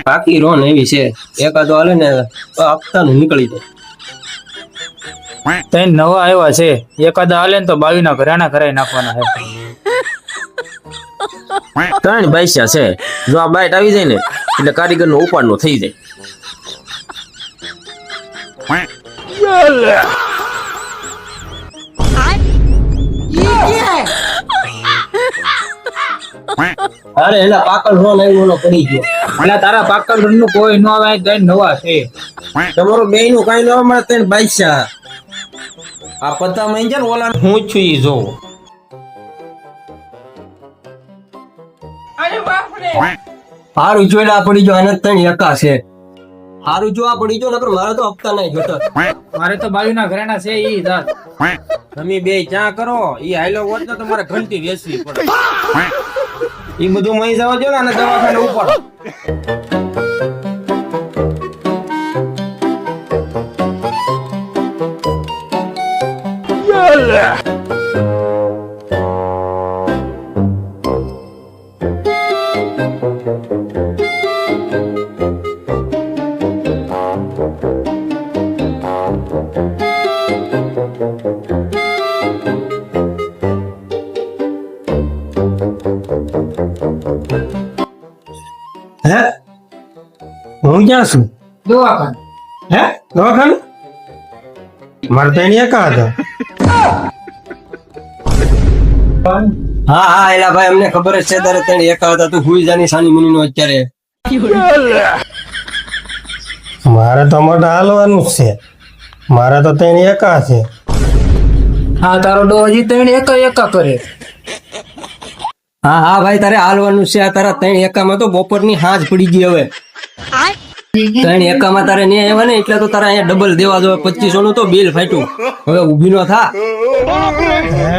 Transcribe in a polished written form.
બાકી રોન એવી છે એકાદો હાલે ને તો હપ્તાનું નીકળી જાય. તઈ નવા આવ્યા છે એકાદા હાલે ને તો 22 ના ઘરાણા કરાઈ નાખવાના છે. 3 પૈસા છે જો આ બાઈટ આવી જાય ને એટલે કારીગર નો ઉપાડ નો થઈ જાય. અરે એલા પાકલ રોન આવ્યો ને પડી ગયો. એટલે તારા પાકલ રન નું કોઈ ન આવે તઈ નવા છે. તમારું બે નું કઈ ન મળે 3 પૈસા આ પત્તા માં છે ને ઓલા હું છું ઈ જોઉં. હારું જોઈલા પડી ગયો આને 3 એકા છે. હારું જો આ પડી ગયો નકર મારે તો હપ્તા નહીં જોતા. મારે તો 22 ના ઘરાણા છે ઈ જાત. તમે બે ચા કરો ઈ હાઈલો વોટ તો તમારે ઘંટી વેચવી પડે. ઈ બધું મઈ જવા દો ને અને દવાખાને ઉપાડો. હે હું ક્યાં છું? દવાખાને. હે દવાખાને? મારે તો એની એકા હતા. હા હા એલા ભાઈ અમને ખબર જ છે તારે 3 એકા હતા. તું હુઈ જાની સાની મુની નો અત્યારે. મારે તો મોટા હાલવાનું જ છે. મારે તો 3 એકા છે. હા તારો ડો હજી તઈ એકા કરે. હા હા ભાઈ તારે હાલવાનું છે. આ તારા 3 એકામાં તો બપોરની હાંજ પડી ગઈ હવે. 3 એકામાં તારે નહીં આવ્યા ને એટલે તો તારે અહીંયા ડબલ દેવા જો 2500 નું તો બિલ ફાટ્યું. હવે ઊભી નો થા. હે